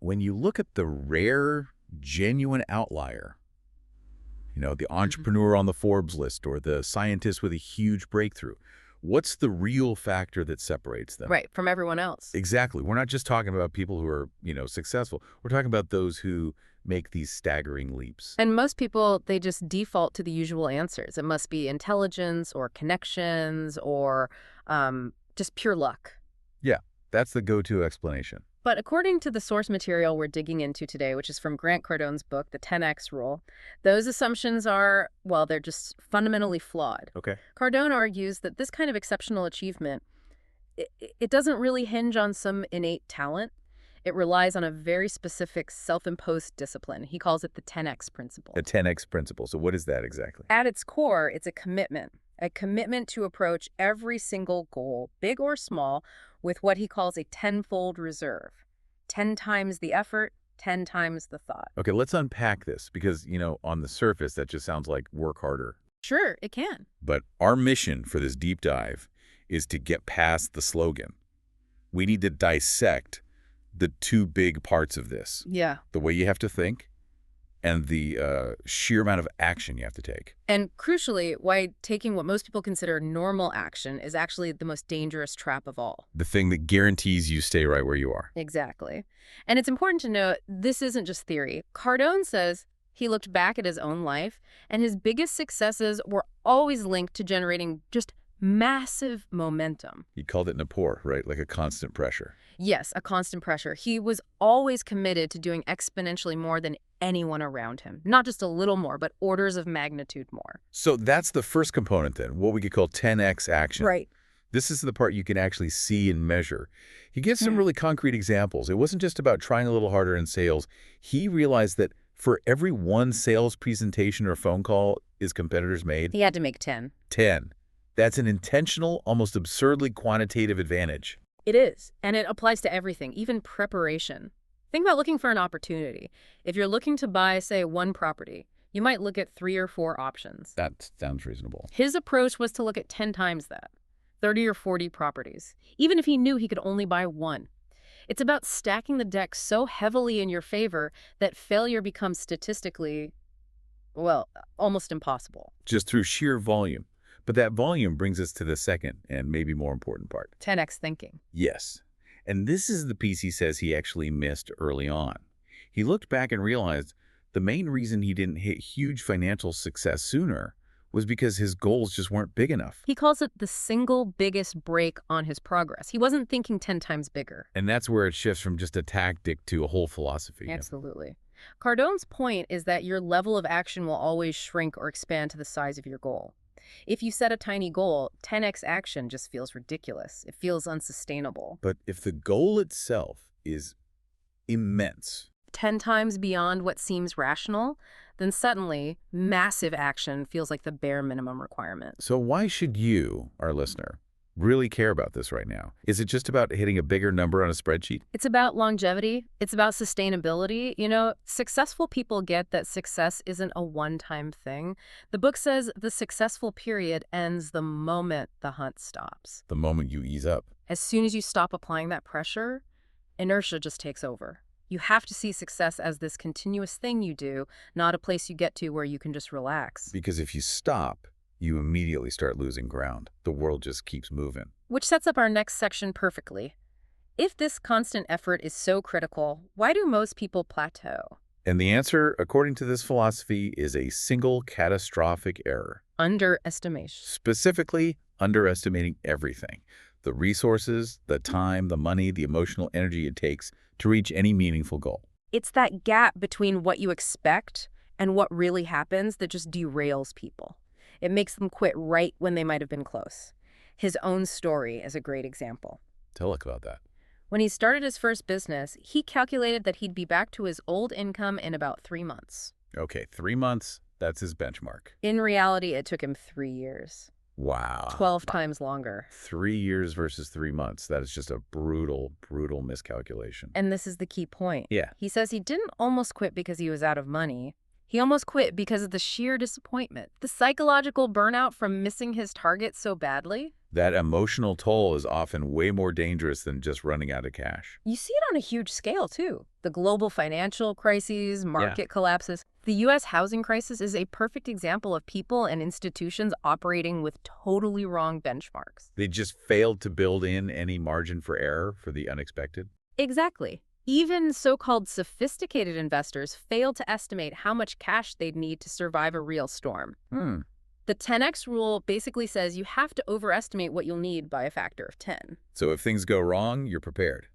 when you look at the rare, genuine outlier, the entrepreneur on the Forbes list or the scientist with a huge breakthrough, what's the real factor that separates them? Right, from everyone else. Exactly. We're not just talking about people who are, successful. We're talking about those who make these staggering leaps. And most people, they just default to the usual answers. It must be intelligence or connections or just pure luck. Yeah, that's the go-to explanation. But according to the source material we're digging into today, which is from Grant Cardone's book, The 10X Rule, those assumptions are, well, they're just fundamentally flawed. Okay. Cardone argues that this kind of exceptional achievement, it doesn't really hinge on some innate talent. It relies on a very specific self-imposed discipline. He calls it the 10X principle. The 10X principle. So what is that exactly? At its core, it's a commitment to approach every single goal, big or small, with what he calls a tenfold reserve. 10 times the effort, 10 times the thought. Okay, let's unpack this because, on the surface, that just sounds like work harder. Sure, it can. But our mission for this deep dive is to get past the slogan. We need to dissect the two big parts of this. Yeah. The way you have to think and the sheer amount of action you have to take. And crucially, why taking what most people consider normal action is actually the most dangerous trap of all. The thing that guarantees you stay right where you are. Exactly. And it's important to note, this isn't just theory. Cardone says he looked back at his own life, and his biggest successes were always linked to generating just massive momentum. He called it Napore, right? Like a constant pressure. Yes, a constant pressure. He was always committed to doing exponentially more than anyone around him. Not just a little more, but orders of magnitude more. So that's the first component then, what we could call 10X action. Right. This is the part you can actually see and measure. He gives some really concrete examples. It wasn't just about trying a little harder in sales. He realized that for every one sales presentation or phone call his competitors made, He had to make 10. 10. That's an intentional, almost absurdly quantitative advantage. It is, and it applies to everything, even preparation. Think about looking for an opportunity. If you're looking to buy, say, one property, you might look at 3 or 4 options. That sounds reasonable. His approach was to look at 10 times that, 30 or 40 properties, even if he knew he could only buy one. It's about stacking the deck so heavily in your favor that failure becomes statistically, well, almost impossible. Just through sheer volume. But that volume brings us to the second and maybe more important part. 10x thinking. Yes. And this is the piece he says he actually missed early on. He looked back and realized the main reason he didn't hit huge financial success sooner was because his goals just weren't big enough. He calls it the single biggest break on his progress. He wasn't thinking 10 times bigger. And that's where it shifts from just a tactic to a whole philosophy. Absolutely. Cardone's point is that your level of action will always shrink or expand to the size of your goal. If you set a tiny goal, 10x action just feels ridiculous. It feels unsustainable. But if the goal itself is immense, 10 times beyond what seems rational, then suddenly massive action feels like the bare minimum requirement. So why should you, our listener, really care about this right now? Is it just about hitting a bigger number on a spreadsheet? It's about longevity. It's about sustainability. Successful people get that success isn't a one-time thing. The book says the successful period ends the moment the hunt stops. The moment you ease up. As soon as you stop applying that pressure, inertia just takes over. You have to see success as this continuous thing you do, not a place you get to where you can just relax. Because if you stop, you immediately start losing ground. The world just keeps moving. Which sets up our next section perfectly. If this constant effort is so critical, why do most people plateau? And the answer, according to this philosophy, is a single catastrophic error. Underestimation. Specifically, underestimating everything. The resources, the time, the money, the emotional energy it takes to reach any meaningful goal. It's that gap between what you expect and what really happens that just derails people. It makes them quit right when they might have been close. His own story is a great example. Tell us about that. When he started his first business, he calculated that he'd be back to his old income in about 3 months. Okay, 3 months, that's his benchmark. In reality, it took him 3 years. Wow. 12 times longer. 3 years versus 3 months. That is just a brutal, brutal miscalculation. And this is the key point. Yeah. He says he didn't almost quit because he was out of money. He almost quit because of the sheer disappointment, the psychological burnout from missing his target so badly. That emotional toll is often way more dangerous than just running out of cash. You see it on a huge scale, too. The global financial crises, Yeah. market collapses. The U.S. housing crisis is a perfect example of people and institutions operating with totally wrong benchmarks. They just failed to build in any margin for error for the unexpected. Exactly. Even so-called sophisticated investors fail to estimate how much cash they'd need to survive a real storm. Hmm. The 10x rule basically says you have to overestimate what you'll need by a factor of 10. So if things go wrong, you're prepared.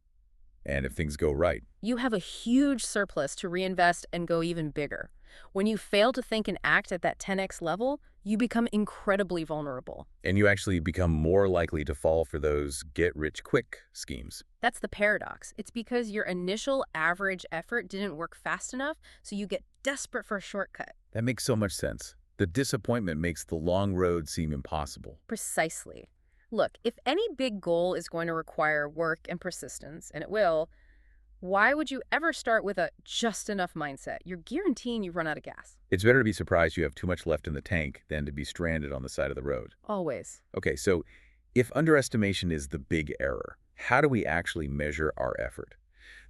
And if things go right, You have a huge surplus to reinvest and go even bigger. When you fail to think and act at that 10x level, you become incredibly vulnerable. and you actually become more likely to fall for those get-rich-quick schemes. That's the paradox. It's because your initial average effort didn't work fast enough, so you get desperate for a shortcut. That makes so much sense. The disappointment makes the long road seem impossible. Precisely. Look, if any big goal is going to require work and persistence, and it will, why would you ever start with a just enough mindset? You're guaranteeing you run out of gas. It's better to be surprised you have too much left in the tank than to be stranded on the side of the road. Always. Okay, so if underestimation is the big error, how do we actually measure our effort?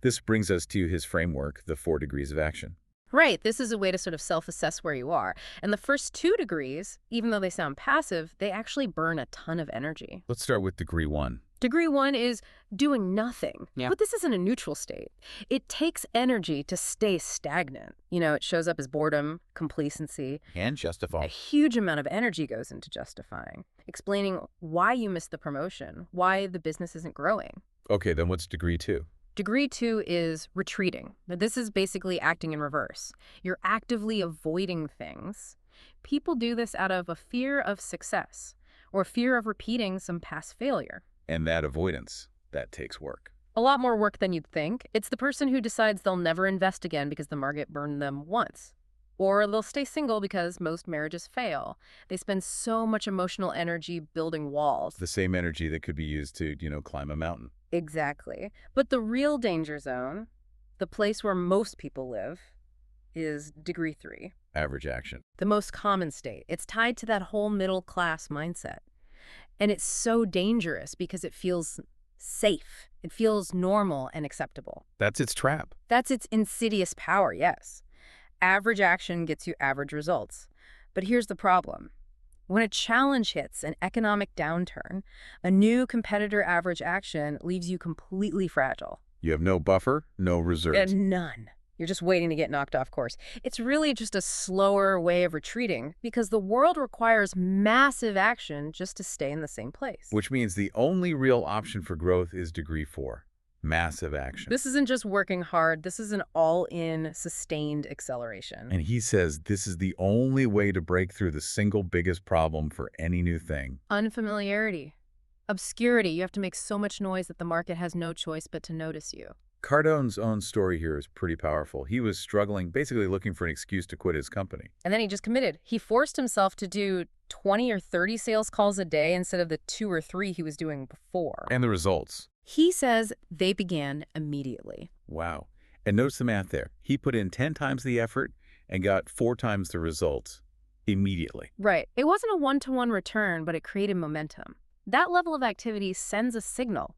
This brings us to his framework, the 4 degrees of action. Right, this is a way to sort of self-assess where you are. And the first 2 degrees, even though they sound passive, they actually burn a ton of energy. Let's start with degree 1. Degree 1 is doing nothing. Yeah. But this isn't a neutral state. It takes energy to stay stagnant. It shows up as boredom, complacency. And A justify. huge amount of energy goes into justifying, explaining why you missed the promotion, why the business isn't growing. Okay, then what's degree 2? Degree 2 is retreating. Now, this is basically acting in reverse. You're actively avoiding things. People do this out of a fear of success or fear of repeating some past failure. And that avoidance, that takes work. A lot more work than you'd think. It's the person who decides they'll never invest again because the market burned them once. Or they'll stay single because most marriages fail. They spend so much emotional energy building walls. The same energy that could be used to, climb a mountain. Exactly. But the real danger zone, the place where most people live, is degree 3, Average action. the most common state. It's tied to that whole middle class mindset. And it's so dangerous because it feels safe. It feels normal and acceptable. That's its trap. That's its insidious power, yes. Average action gets you average results. But here's the problem. When a challenge hits, an economic downturn, a new competitor average action leaves you completely fragile. You have no buffer, no reserves. And none. You're just waiting to get knocked off course. It's really just a slower way of retreating because the world requires massive action just to stay in the same place. Which means the only real option for growth is degree 4. Massive action. This isn't just working hard. This is an all-in, sustained acceleration. And he says this is the only way to break through the single biggest problem for any new thing. Unfamiliarity. Obscurity. You have to make so much noise that the market has no choice but to notice you. Cardone's own story here is pretty powerful. He was struggling, basically looking for an excuse to quit his company. And then he just committed. He forced himself to do 20 or 30 sales calls a day instead of the 2 or 3 he was doing before. And the results. He says they began immediately. Wow. And notice the math there. He put in 10 times the effort and got 4 times the results immediately. Right. It wasn't a one-to-one return, but it created momentum. That level of activity sends a signal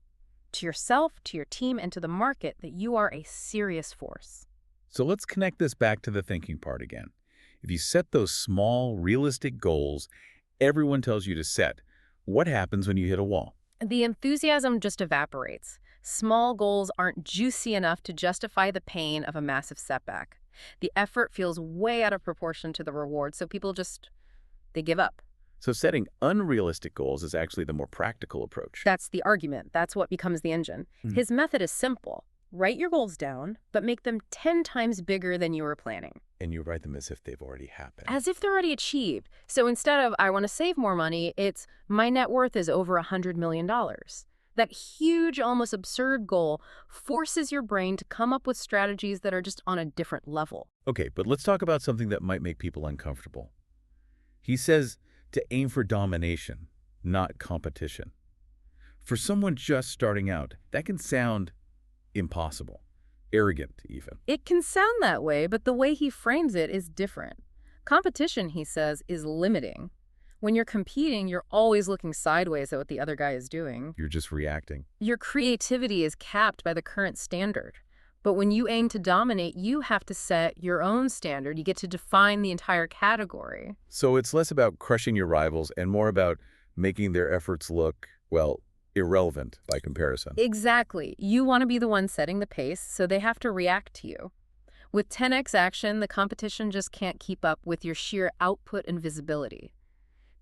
to yourself, to your team, and to the market that you are a serious force. So let's connect this back to the thinking part again. If you set those small, realistic goals everyone tells you to set, what happens when you hit a wall? The enthusiasm just evaporates. Small goals aren't juicy enough to justify the pain of a massive setback. The effort feels way out of proportion to the reward, so people they give up. So setting unrealistic goals is actually the more practical approach. That's the argument. That's what becomes the engine. His method is simple. Write your goals down, but make them 10 times bigger than you were planning. And you write them as if they've already happened. As if they're already achieved. So instead of, I want to save more money, it's, my net worth is over $100 million. That huge, almost absurd goal forces your brain to come up with strategies that are just on a different level. Okay, but let's talk about something that might make people uncomfortable. He says to aim for domination, not competition. For someone just starting out, that can sound impossible, arrogant even. It can sound that way, but the way he frames it is different. Competition, he says, is limiting. When you're competing, you're always looking sideways at what the other guy is doing. You're just reacting. Your creativity is capped by the current standard. But when you aim to dominate, you have to set your own standard. You get to define the entire category. So it's less about crushing your rivals and more about making their efforts look, well, irrelevant by comparison. Exactly. You want to be the one setting the pace, so they have to react to you. With 10x action, the competition just can't keep up with your sheer output and visibility.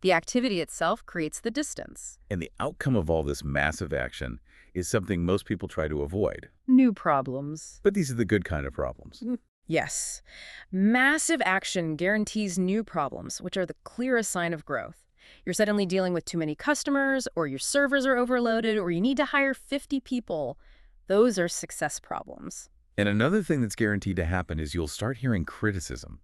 The activity itself creates the distance. And the outcome of all this massive action is something most people try to avoid. New problems. But these are the good kind of problems. Yes. Massive action guarantees new problems, which are the clearest sign of growth. You're suddenly dealing with too many customers, or your servers are overloaded, or you need to hire 50 people. Those are success problems. And another thing that's guaranteed to happen is you'll start hearing criticism.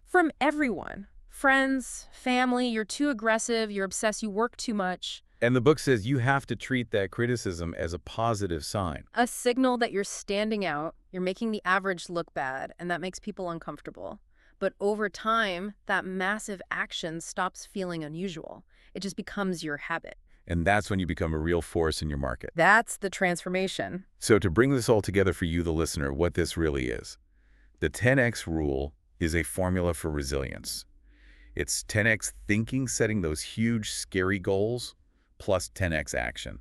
From everyone. Friends, family, you're too aggressive, you're obsessed, you work too much. And the book says you have to treat that criticism as a positive sign. A signal that you're standing out, you're making the average look bad, and that makes people uncomfortable. But over time, that massive action stops feeling unusual. It just becomes your habit. And that's when you become a real force in your market. That's the transformation. So to bring this all together for you, the listener, what this really is, the 10x rule is a formula for resilience. It's 10x thinking, setting those huge, scary goals, plus 10x action.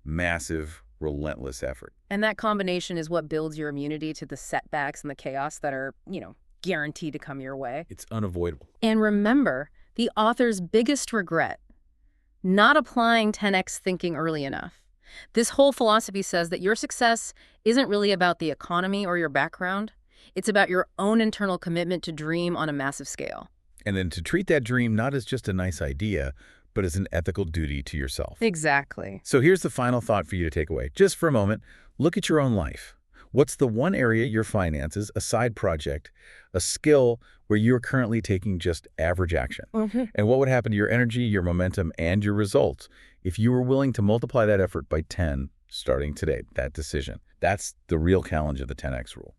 Massive, relentless effort. And that combination is what builds your immunity to the setbacks and the chaos that are, guaranteed to come your way. It's unavoidable. And remember, the author's biggest regret, not applying 10x thinking early enough. This whole philosophy says that your success isn't really about the economy or your background. It's about your own internal commitment to dream on a massive scale. And then to treat that dream not as just a nice idea, but as an ethical duty to yourself. Exactly. So here's the final thought for you to take away. Just for a moment, look at your own life. What's the one area, your finances, a side project, a skill where you're currently taking just average action? And what would happen to your energy, your momentum, and your results if you were willing to multiply that effort by 10 starting today? That decision. That's the real challenge of the 10x rule.